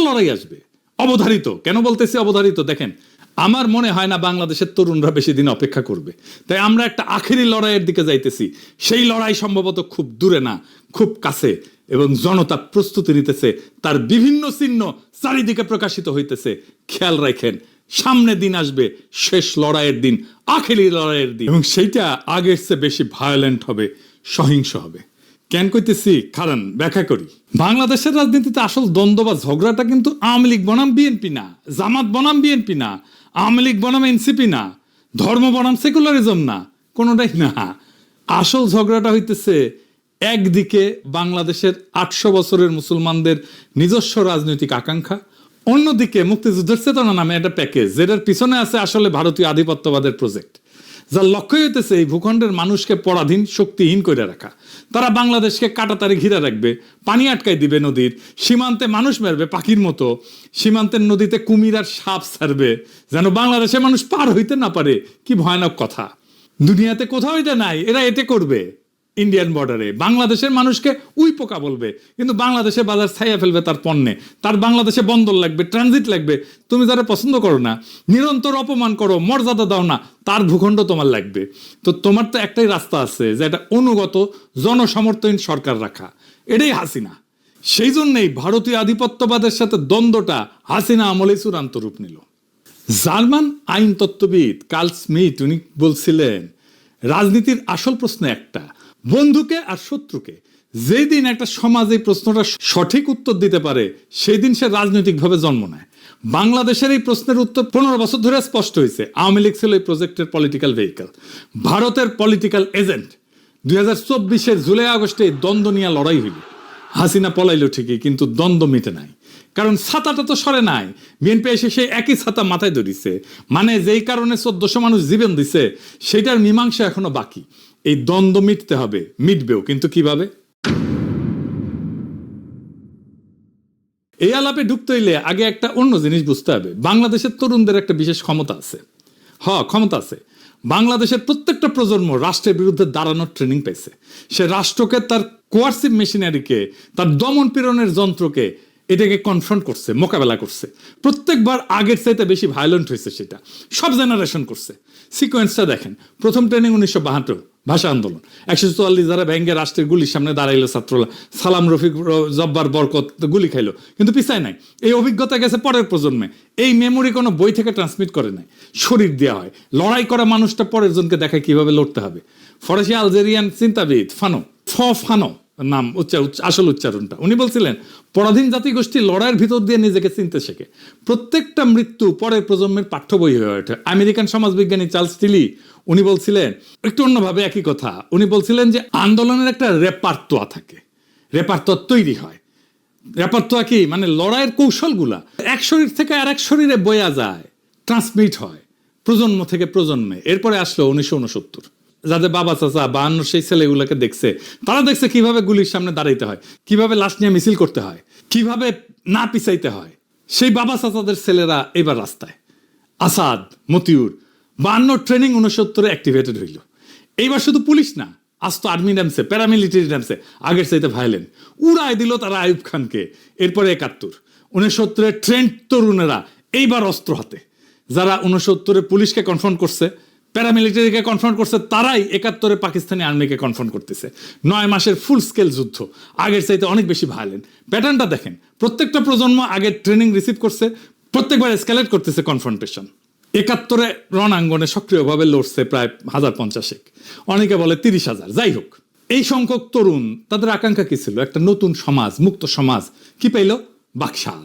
লড়াই আসবে, অবধারিত। কেন বলতেছি অবধারিত? দেখেন, আমার মনে হয় না বাংলাদেশের তরুণরা বেশি দিন অপেক্ষা করবে। তাই আমরা একটা আখেরি লড়াইয়ের দিকে যাইতেছি। সেই লড়াই সম্ভবত খুব দূরে না, খুব কাছে, এবং জনতা প্রস্তুতি নিতেছে। তার বিভিন্ন চিহ্ন চারিদিকে প্রকাশিত হইতেছে। খেয়াল রাখেন, সামনে দিন আসবে, শেষ লড়াইয়ের দিন, আখেরি লড়াইয়ের দিন, এবং সেইটা আগের চেয়ে বেশি ভায়োলেন্ট হবে, সহিংস হবে। কেন কইতেছি কারণ ব্যাখ্যা করি। বাংলাদেশের রাজনীতিতে আসল দ্বন্দ্ব বা ঝগড়াটা কিন্তু আওয়ামী লীগ বনাম বিএনপি না, জামাত বনাম বিএনপি না, আওয়ামী লীগ বনাম এনসিপি না, ধর্ম বনাম সেকুলারিজম না, কোনোটাই না। আসল ঝগড়াটা হইতেছে একদিকে বাংলাদেশের 800 বছরের মুসলমানদের নিজস্ব রাজনৈতিক আকাঙ্ক্ষা, অন্যদিকে মুক্তিযুদ্ধের চেতনা নামে একটা প্যাকেজ, যেটার পিছনে আছে আসলে ভারতীয় আধিপত্যবাদের প্রজেক্ট, যার লক্ষ্য হইতেছে এই ভূখণ্ডের মানুষকে পরাধীন, শক্তিহীন করে রাখা। তারা বাংলাদেশকে কাঁটাতারে ঘিরে রাখবে, পানি আটকাই দিবে নদীর, সীমান্তে মানুষ মারবে পাখির মতো, সীমান্তের নদীতে কুমির আর সাপ ছাড়বে, যেন বাংলাদেশে মানুষ পার হইতে না পারে। কি ভয়ানক কথা! দুনিয়াতে কোথাও এটা নাই। এরা এতে করবে ইন্ডিয়ান বর্ডারে, বাংলাদেশের মানুষকে উই পোকা বলবে, কিন্তু বাংলাদেশে বাজার ছাইয়া ফেলবে তার পণ্যে। তার বাংলাদেশে বন্দর লাগবে, ট্রানজিট লাগবে। তুমি যারা পছন্দ করো না, নিরন্তর অপমান করো, মর্যাদা দাও না, তার ভূখণ্ড তোমার লাগবে। তো তোমার তো একটাই রাস্তা আছে, যে এটা অনুগত জনসমর্থনহীন সরকার রাখা। এটাই হাসিনা। সেই জন্যই ভারতীয় আধিপত্যবাদের সাথে দ্বন্দ্বটা হাসিনা আমলেই চূড়ান্ত রূপ নিল। জার্মান আইন তত্ত্ববিদ কার্ল স্মিথ উনি বলছিলেন, রাজনীতির আসল প্রশ্ন একটা, বন্ধুকে আর শত্রুকে। যেই দিন একটা সমাজ এই প্রশ্নটা সঠিক উত্তর দিতে পারে, সেই দিন সে রাজনৈতিকভাবে জন্ম নেয়। বাংলাদেশের এই প্রশ্নের উত্তর 15 বছর ধরে স্পষ্ট হয়েছে। আওয়ামী লীগ ছিল এই প্রজেক্টের পলিটিক্যাল ভেহিকল, ভারতের পলিটিক্যাল এজেন্ট। 2024 জুলাই আগস্টে দ্বন্দ্ব নিয়ে লড়াই হইল। হাসিনা পলাইলো ঠিকই, কিন্তু দ্বন্দ্ব মিটে নাই। কারণ ছাতাটা তো সরে নাই। বিএনপি এসে সেই একই ছাতা মাথায় ধরিছে। মানে যেই কারণে 1400 মানুষ জীবন দিছে, সেটার মীমাংসা এখনো বাকি। এই দ্বন্দ্ব মিটতে হবে, মিটবেও, কিন্তু কিভাবে? এই আলাপে ঢুকতে হইলে আগে একটা অন্য জিনিস বুঝতে হবে। বাংলাদেশের তরুণদের একটা বিশেষ ক্ষমতা আছে। ক্ষমতা আছে। বাংলাদেশের প্রত্যেকটা প্রজন্ম রাষ্ট্রের বিরুদ্ধে দাঁড়ানোর ট্রেনিং পেয়েছে। সে রাষ্ট্রকে, তার কোয়ার্সিভ মেশিনারিকে, তার দমন পীড়নের যন্ত্রকে, এটাকে কনফ্রন্ট করছে, মোকাবেলা করছে। প্রত্যেকবার আগের চাইতে বেশি ভায়োলেন্ট হয়েছে। সেটা সব জেনারেশন করছে। সিকোয়েন্সটা দেখেন। প্রথম ট্রেনিং 1972 ভাষা আন্দোলন, 144 যারা ব্যাঙ্গে রাষ্ট্রের গুলির সামনে দাঁড়াইলো ছাত্ররা, সালাম, রফিক, জব্বার, বরকত গুলি খাইলো, কিন্তু পিছায় নাই। এই অভিজ্ঞতা গেছে পরের প্রজন্মে। এই মেমোরি কোনো বই থেকে ট্রান্সমিট করে নাই, শরীর দেওয়া হয়। লড়াই করা মানুষটা পরের জনকে দেখায় কিভাবে লড়তে হবে। ফরাসি আলজেরিয়ান চিন্তাবিদ ফানো নাম আসল উচ্চারণটা, উনি বলছিলেন, পরাধীন জাতিগোষ্ঠী লড়াইয়ের ভিতর দিয়ে নিজেকে চিনতে শেখে। প্রত্যেকটা মৃত্যু পরের প্রজন্মের পাঠ্য বই হয়ে ওঠে। আমেরিকান সমাজবিজ্ঞানী চার্লস টিলি উনি বলছিলেন একটু অন্যভাবে একই কথা। উনি বলছিলেন যে আন্দোলনের একটা রেপার্তোয়া থাকে, রেপার্তোয়া তৈরি হয়। রেপার্তোয়া কি? মানে লড়াইয়ের কৌশলগুলা এক শরীর থেকে আর এক শরীরে বয়া যায়, ট্রান্সমিট হয় প্রজন্ম থেকে প্রজন্মে। এরপরে আসলো 1969, যাদের বাবা চাচা 52 সেই ছেলেগুলোকে দেখছে, তারা দেখছে কিভাবে গুলির সামনে দাঁড়াইতে হয়, কিভাবে লাশ নিয়ে মিছিল করতে হয়, কিভাবে না পিছাইতে হয়। সেই বাবা চাচাদের ছেলেরা এবার রাস্তায়। আসাদ, মতিউর, 52 ট্রেনিং 69 অ্যাক্টিভেটেড হইল। এইবার শুধু পুলিশ না, আজ তো আর্মি নামছে, প্যারামিলিটারি নামছে, আগের চাইতে ভায়োলেন্ট। উড়ায় দিল তারা আইয়ুব খানকে। এরপরে 71, 69 ট্রেন্ড তরুণেরা এইবার অস্ত্র হাতে। যারা 69 পুলিশকে কনফ্রন্ট করছে, প্যারামিলিটারিকে কনফ্রন্ট করছে, তারাই 71 পাকিস্তানি আর্মিকে কনফ্রন্ট করতেছে। 9 মাসের ফুল স্কেল যুদ্ধ, আগের চাইতে অনেক বেশি ভায়োলেন্ট। প্যাটার্নটা দেখেন, প্রত্যেকটা প্রজন্ম আগের ট্রেনিং রিসিভ করছে, প্রত্যেকবার এসকেলেট করতেছে কনফ্রন্টেশন। 71 রণাঙ্গনে সক্রিয়ভাবে লড়ছে প্রায় 1050। অনেকে বলে 30,000। যাই হোক, এই সংখ্যক তরুণ, তাদের আকাঙ্ক্ষা কি ছিল? একটা নতুন সমাজ, মুক্ত সমাজ। কি পাইল? বাকশাল।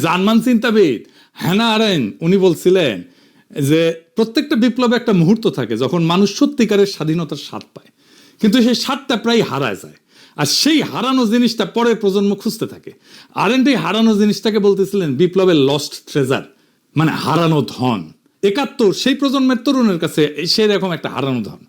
জার্মান চিন্তাবিদ হ্যানা আরেন্ট উনি বলছিলেন যে প্রত্যেকটা বিপ্লবে একটা মুহূর্ত থাকে যখন মানুষ সত্যিকারের স্বাধীনতার স্বাদ পায়, কিন্তু সেই স্বাদটা প্রায় হারায় যায়। আর সেই হারানো জিনিসটা পরের প্রজন্ম খুঁজতে থাকে। আরেন্ট এই হারানো জিনিসটাকে বলতেছিলেন বিপ্লবের লস্ট ট্রেজার, মানে হারানো ধন। 71 সেই প্রজন্মের তরুণের কাছে সেই রকম একটা হারানো ধন।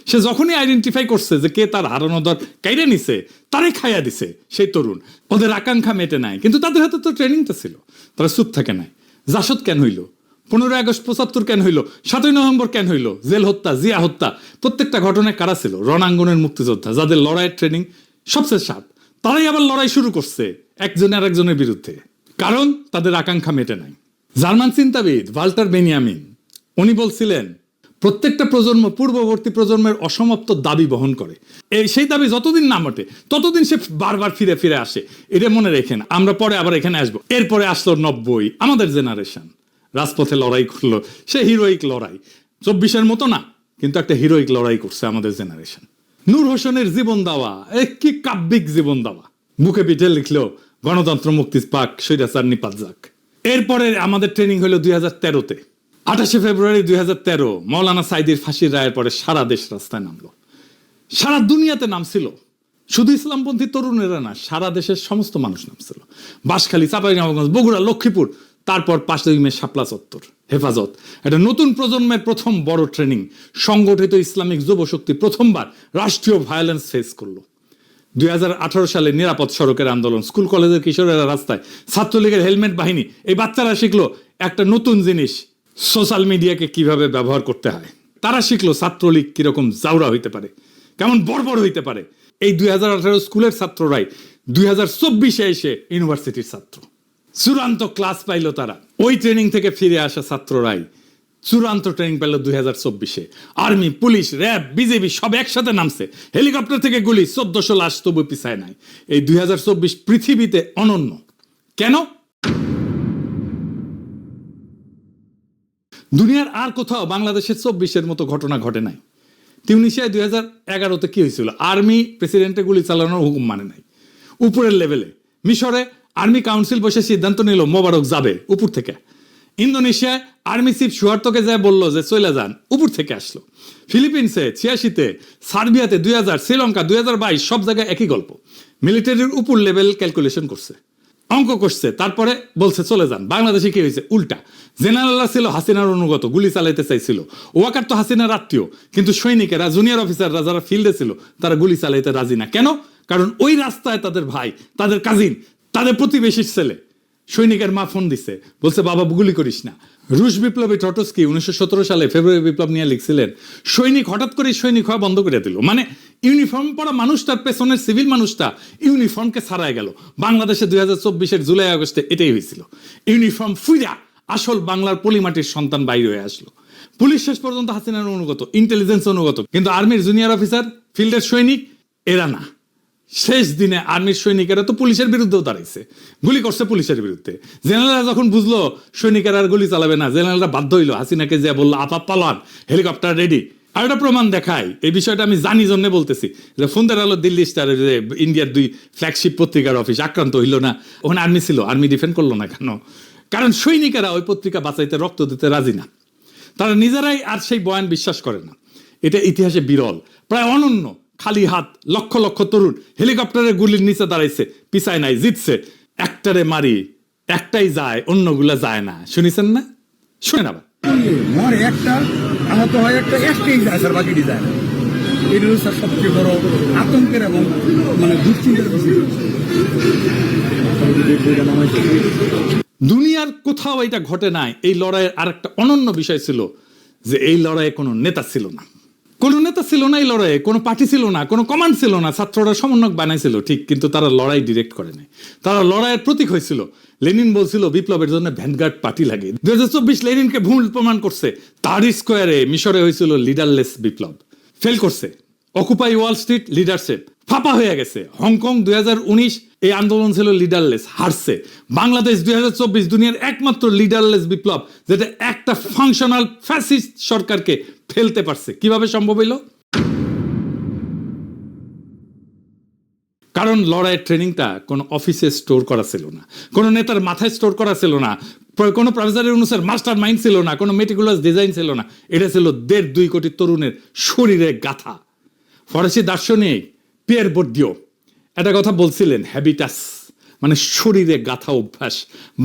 সে যখনই আইডেন্টিফাই করছে যে কে তার হারানো ধন কাইরে নিছে, তারে খাইয়া দিছে সেই তরুণ। ওদের আকাঙ্ক্ষা মেটে নাই, কিন্তু তাদের হাতে তো ট্রেনিংটা ছিল। তারা চুপ থাকে নাই। জাসদ কেন হইল? 15 আগস্ট 75 কেন হইল? 7ই নভেম্বর কেন হইল? জেল হত্যা, জিয়া হত্যা, প্রত্যেকটা ঘটনায় কারা ছিল? রণাঙ্গনের মুক্তিযোদ্ধা, যাদের লড়াইয়ের ট্রেনিং সবচেয়ে সাত। তারাই আবার লড়াই শুরু করছে একজনের আরেকজনের বিরুদ্ধে। কারণ তাদের আকাঙ্ক্ষা মেটে নাই। জার্মান চিন্তাবিদ ভাল্টার বেনিয়ামিন উনি বলছিলেন, প্রত্যেকটা প্রজন্ম পূর্ববর্তী প্রজন্মের অসমাপ্ত দাবি বহন করে, সেই দাবি যতদিন না মটে ততদিন সে বারবার ফিরে ফিরে আসে। এটা মনে রেখেন, আমরা পরে আবার এখানে আসবো। এরপরে আসলো 90, আমাদের জেনারেশন রাজপথে লড়াই করলো, সে হিরোইক লড়াই, 24-এর মতো না, কিন্তু একটা হিরোইক লড়াই করছে আমাদের জেনারেশন। নূর হোসেনের জীবন দেওয়া, কি কাব্যিক জীবন দেওয়া, বুকে পিঠে লিখলো গণতন্ত্র মুক্তি পাক, স্বৈরাচার নিপাত যাক। এরপরে আমাদের ট্রেনিং হলো 2013-তে। 28 ফেব্রুয়ারি 2013 মৌলানা সাইদির ফাঁসির রায়ের পরে সারা দেশ রাস্তায় নামলো, সারা দুনিয়াতে নামছিল। শুধু ইসলামপন্থী তরুণেরা না, সারা দেশের সমস্ত মানুষ নামছিল। বাঁশখালী, চাঁপাইনবাবগঞ্জ, বগুড়া, লক্ষ্মীপুর, তারপর 5 মে শাপলা চত্বর, হেফাজত। একটা নতুন প্রজন্মের প্রথম বড় ট্রেনিং। সংগঠিত ইসলামিক যুবশক্তি প্রথমবার রাষ্ট্রীয় ভায়োলেন্স ফেস করলো। 2018 সালে নিরাপদ সড়কের আন্দোলন, স্কুল কলেজের কিশোরেরা রাস্তায়, ছাত্রলীগের হেলমেট বাহিনী, এই বাচ্চারা শিখলো একটা নতুন জিনিস, সোশ্যাল মিডিয়াকে কিভাবে ব্যবহার করতে হয়। তারা শিখলো ছাত্রলীগ কিরকম জাউরা হইতে পারে, কেমন বর্বর হইতে পারে। এই 2018 স্কুলের ছাত্ররাই 2024-এ এসে ইউনিভার্সিটির ছাত্র। চূড়ান্ত ক্লাস পাইলো তারা। ওই ট্রেনিং থেকে ফিরে আসা ছাত্ররাই চূড়ান্ত ট্রেনিং পেল 2024-এ। আর্মি, পুলিশ, র্যাব, বিজেপি সব একসাথে নামছে। হেলিকপ্টার থেকে গুলি, 1400 লাশ তবু পিছায় নাই। এই 2024 পৃথিবীতে অনন্য। কেন? দুনিয়ার আর কোথাও বাংলাদেশের 24-এর মতো ঘটনা ঘটে নাই। তিউনিসিয়ায় 2011-তে কি হয়েছিল? আর্মি প্রেসিডেন্টে গুলি চালানোর হুকুম মানে নাই, উপরের লেভেলে। মিশরে আর্মি কাউন্সিল বসে সিদ্ধান্ত নিল মোবারক যাবে, উপর থেকে। ইন্দোনেশিয়ায় আর্মি চিফ সুহার্তোকে যায় বললো যে চলে যান, উপর থেকে আসলো। ফিলিপিন্সে 86-তে, সার্বিয়াতে 2000, শ্রীলঙ্কা 2022, সব জায়গায় একই গল্প। মিলিটারির উপর লেভেল ক্যালকুলেশন করছে, অঙ্ক করছে, তারপরে বলছে চলে যান। বাংলাদেশে কি হয়েছে? উল্টা। জেনারেলরা ছিল হাসিনার অনুগত, গুলি চালাইতে চাইছিল। ওয়াকার তো হাসিনার আত্মীয়, কিন্তু সৈনিকেরা, জুনিয়র অফিসাররা যারা ফিল্ডে ছিল, তারা গুলি চালাইতে রাজি না। কেন? কারণ ওই রাস্তায় তাদের ভাই, তাদের কাজিন, তাদের প্রতিবেশীর ছেলে। সৈনিকের মা ফোন দিছে, বলছে বাবা গুলি করিস না। রুশ বিপ্লবী টটস্কি 1917 সালে ফেব্রুয়ারি বিপ্লব নিয়ে লিখছিলেন, সৈনিক হঠাৎ করে সৈনিক হওয়া বন্ধ করে দিল। মানে ইউনিফর্ম পরা মানুষটার পেছনের সিভিল মানুষটা ইউনিফর্মকে ছাড়াই গেল। বাংলাদেশে 2024-এর জুলাই আগস্টে এটাই হয়েছিল। ইউনিফর্ম ফুইরা আসল বাংলার পলিমাটির সন্তান বাইরে হয়ে আসলো। পুলিশ শেষ পর্যন্ত হাসিনার অনুগত, ইন্টেলিজেন্স অনুগত, কিন্তু আর্মির জুনিয়র অফিসার, ফিল্ডের সৈনিক, এরা না। শেষ দিনে আর্মির সৈনিকেরা তো পুলিশের বিরুদ্ধেও দাঁড়াইছে, গুলি করছে পুলিশের বিরুদ্ধে। জেনারেলরা যখন বুঝলো সৈনিকেরা আর গুলি চালাবে না, জেনারেলরা বাধ্য হইলো, হাসিনাকে যে বললো আপা পালান, হেলিকপ্টার রেডি। আর একটা প্রমাণ দেখায়, এই বিষয়টা আমি জানি জন্য বলতেছি, যে ফোনদের আলো দিল্লি স্টার, ইন্ডিয়ার 2 ফ্ল্যাগশিপ পত্রিকার অফিস আক্রান্ত হইল না, ওখানে আর্মি ছিল, আর্মি ডিফেন্ড করলো না কেন? কারণ সৈনিকেরা ওই পত্রিকা বাঁচাইতে, রক্ত দিতে রাজি না। তারা নিজেরাই আর সেই বয়ান বিশ্বাস করে না। এটা ইতিহাসে বিরল, প্রায় অনন্য। খালি হাত লক্ষ লক্ষ তরুণ হেলিকপ্টারের গুলির নিচে দাঁড়াইছে, পিছায় নাই, জিতছে। একটারে মারি, একটাই যায়, অন্যগুলা যায় না। শুনিছেন না? শুনেন আবার। একটা আহত হয়, একটাই যায় স্যার, বাকি যায় না। এটা হচ্ছে স্যার সবচেয়ে বড় আতঙ্কের এবং দুশ্চিন্তার বিষয়। দুনিয়ার কোথাও এটা ঘটে নাই। এই লড়াইয়ের আরেকটা অনন্য বিষয় ছিল যে এই লড়াইয়ে কোনো নেতা ছিল না, কোনো নেতা ছিল না এই লড়াইয়ে, কোনো পার্টি ছিল না, কোনো কমান্ড ছিল না। ছাত্ররা সমন্বয়ক বানাইছিল ঠিক, কিন্তু তারা লড়াই ডিরেক্ট করে নাই। তারা লড়াইয়ের প্রতীক হয়েছিল। লেনিন বলছিল বিপ্লবের জন্য ভ্যানগার্ড পার্টি লাগে। 2024 লেনিনকে ভুল প্রমাণ করছে। তারি স্কোয়ারে মিশরে হয়েছিল লিডারলেস বিপ্লব, ফেল করছে। অকুপাই ওয়াল স্ট্রিট, লিডারশিপ ফাঁপা হয়ে গেছে। হংকং 2019 এই আন্দোলন ছিল লিডারলেস, হারছে। বাংলাদেশ 2024 দুনিয়ার একমাত্র লিডারলেস বিপ্লব, যেটা একটা ফাংশনাল ফ্যাসিস্ট সরকারকে ফেলতে পারছে। কিভাবে সম্ভব হইল? কারণ লড়াইয়ের ট্রেনিংটা কোনো অফিসে স্টোর করা ছিল না, কোনো নেতার মাথায় স্টোর করা ছিল না, কোনো প্রফেসর ইউনূসের মাস্টার মাইন্ড ছিল না, কোনো মেটিকুলাস ডিজাইন ছিল না। এটা ছিল 1.5-2 কোটি তরুণের শরীরে গাথা। ফরাসি দার্শনিক পিয়ের বোর্দিও একটা কথা বলছিলেন, হ্যাবিটাস, মানে শরীরে গাথা অভ্যাস।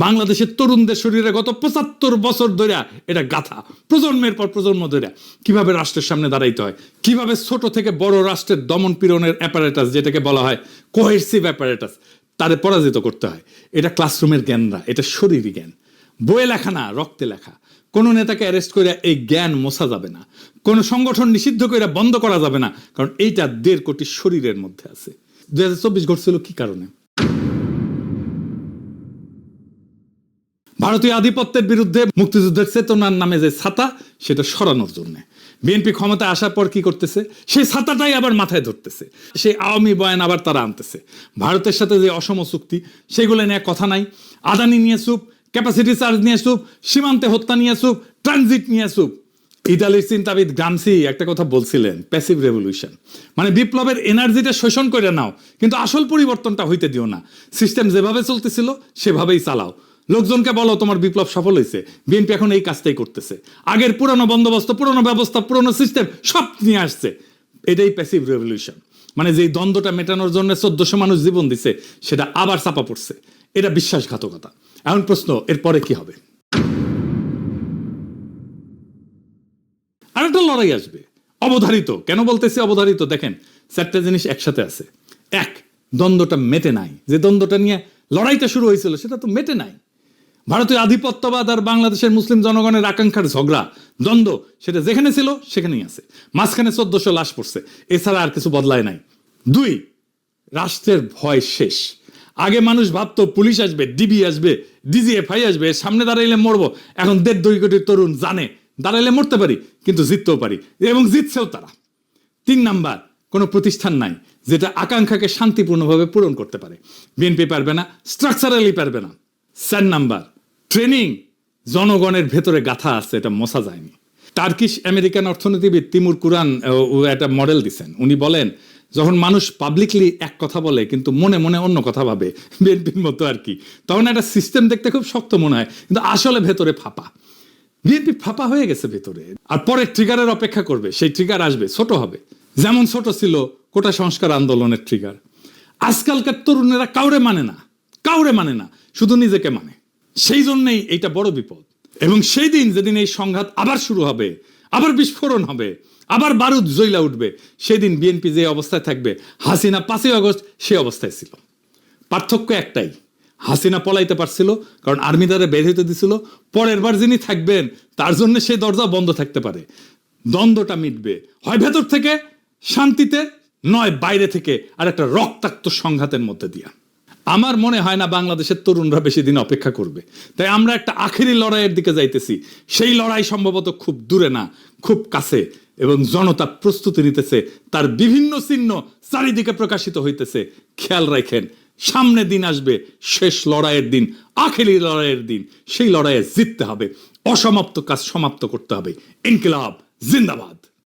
বাংলাদেশের তরুণদের শরীরে গত 75 বছর ধরে এটা গাথা, প্রজন্মের পর প্রজন্ম ধরে। কিভাবে রাষ্ট্রের সামনে দাঁড়াইতে হয়, কিভাবে ছোট থেকে বড় রাষ্ট্রের দমন পীড়নের অ্যাপারেটাস, যেটাকে বলা হয় কোহেরসিভ অ্যাপারেটাস, তারে পরাজিত করতে হয়। এটা ক্লাসরুমের জ্ঞান না, এটা শরীরী জ্ঞান। বইয়ে লেখা না, রক্তে লেখা। কোনো নেতাকে অ্যারেস্ট করে এই জ্ঞান মোছা যাবে না, কোনো সংগঠন নিষিদ্ধ করে বন্ধ করা যাবে না, কারণ এইটা 1.5 কোটি শরীরের মধ্যে আছে। 2024 ঘটছিল কি কারণে? ভারতীয় আধিপত্যের বিরুদ্ধে মুক্তিযুদ্ধের চেতনার নামে যে ছাতা, সেটা সরানোর জন্য বিএনপি ক্ষমতায় আসার পর কি করতেছে, সেই ছাতাটাই আবার মাথায় ধরতেছে, সেই আওয়ামী বয়ান আবার তারা আনতেছে। ভারতের সাথে যে অসম চুক্তি, সেগুলো নিয়ে কথা নাই। আদানি নিয়ে চুপ, ক্যাপাসিটি চার্জ নিয়ে চুপ, সীমান্তে হত্যা নিয়ে চুপ, ট্রানজিট নিয়ে চুপ। ইতালির চিন্তাবিদ গ্রামসি একটা কথা বলছিলেন, প্যাসিভ রেভলিউশন, মানে বিপ্লবের এনার্জিটা শোষণ করে নাও, কিন্তু আসল পরিবর্তনটা হইতে দিও না। সিস্টেম যেভাবে চলতেছিল সেভাবেই চালাও। লোকজনকে বলো তোমার বিপ্লব সফল হয়েছে। বিএনপি এখন এই কাজটাই করতেছে। আগের পুরনো বন্দোবস্ত, পুরনো ব্যবস্থা, পুরনো সিস্টেম সব নিয়ে আসছে। এটাই প্যাসিভ রেভলিউশন, মানে যেই দ্বন্দ্বটা মেটানোর জন্য 1400 মানুষ জীবন দিছে, সেটা আবার চাপা পড়ছে। এটা বিশ্বাসঘাতকতা। এখন প্রশ্ন, এরপরে কি হবে? আর একটা লড়াই আসবে, অবধারিত। কেন বলতেছি অবধারিত? দেখেন, চারটা জিনিস একসাথে আছে। এক, দ্বন্দ্বটা মেটে নাই। যে দ্বন্দ্বটা নিয়ে লড়াইটা শুরু হয়েছিল, সেটা তো মেটে নাই। ভারতীয় আধিপত্যবাদ আর বাংলাদেশের মুসলিম জনগণের আকাঙ্ক্ষার ঝগড়া, দ্বন্দ্ব, সেটা যেখানে ছিল সেখানেই আছে। মাঝখানে 1400 লাশ পড়ছে, এছাড়া আর কিছু বদলায় নাই। দুই, রাষ্ট্রের ভয় শেষ। আগে মানুষ ভাবতো পুলিশ আসবে, ডিবি আসবে, ডিজিএফআই আসবে, সামনে দাঁড়াইলে মরবো। এখন 1.5 কোটি তরুণ জানে দাঁড়াইলে মরতে পারি, কিন্তু জিততেও পারি, এবং জিতছেও তারা। 3 নাম্বার, কোনো প্রতিষ্ঠান নাই যেটা আকাঙ্ক্ষাকে শান্তিপূর্ণভাবে পূরণ করতে পারে। বিএনপি পারবে না, স্ট্রাকচারালি পারবে না। 4 নাম্বার, ট্রেনিং জনগণের ভেতরে গাথা আছে, এটা মশা যায়নি। টার্কিশ আমেরিকান অর্থনীতিবিদ তিমুর কুরান একটা মডেল দিচ্ছেন। উনি বলেন, যখন মানুষ পাবলিকলি এক কথা বলে কিন্তু মনে মনে অন্য কথা ভাবে, বিএনপির মতো আর কি, তখন একটা সিস্টেম দেখতে খুব শক্ত মনে হয়, কিন্তু আসলে ভেতরে ফাঁপা। বিএনপি ফাঁপা হয়ে গেছে ভেতরে, আর পরে ট্রিগারের অপেক্ষা করবে। সেই ট্রিগার আসবে, ছোট হবে, যেমন ছোট ছিল কোটা সংস্কার আন্দোলনের ট্রিগার। আজকালকার তরুণেরা কাউরে মানে না, কাউরে মানে না, শুধু নিজেকে মানে। সেই জন্যই এইটা বড় বিপদ। এবং সেই দিন যেদিন এই সংঘাত আবার শুরু হবে, আবার বিস্ফোরণ হবে, আবার বারুদ জ্বলা উঠবে, সেদিন বিএনপি যে অবস্থায় থাকবে, হাসিনা 5ই আগস্ট সে অবস্থায় ছিল। পার্থক্য একটাই, হাসিনা পলাইতে পারছিল কারণ আর্মি দ্বারা বের হইতে দিছিল। পরের বার যিনি থাকবেন তার জন্য সেই দরজা বন্ধ থাকতে পারে। দ্বন্দ্বটা মিটবে হয় ভেতর থেকে শান্তিতে, নয় বাইরে থেকে আর একটা রক্তাক্ত সংঘাতের মধ্যে দিয়া। আমার মনে হয় না বাংলাদেশের তরুণরা বেশি দিন অপেক্ষা করবে। তাই আমরা একটা আখেরি লড়াইয়ের দিকে যাইতেছি। সেই লড়াই সম্ভবত খুব দূরে না, খুব কাছে, এবং জনতা প্রস্তুতি নিতেছে। তার বিভিন্ন চিহ্ন চারিদিকে প্রকাশিত হইতেছে। খেয়াল রাখেন, সামনে দিন আসবে, শেষ লড়াইয়ের দিন, আখেরি লড়াইয়ের দিন। সেই লড়াইয়ে জিততে হবে, অসমাপ্ত কাজ সমাপ্ত করতে হবে। ইনকিলাব জিন্দাবাদ।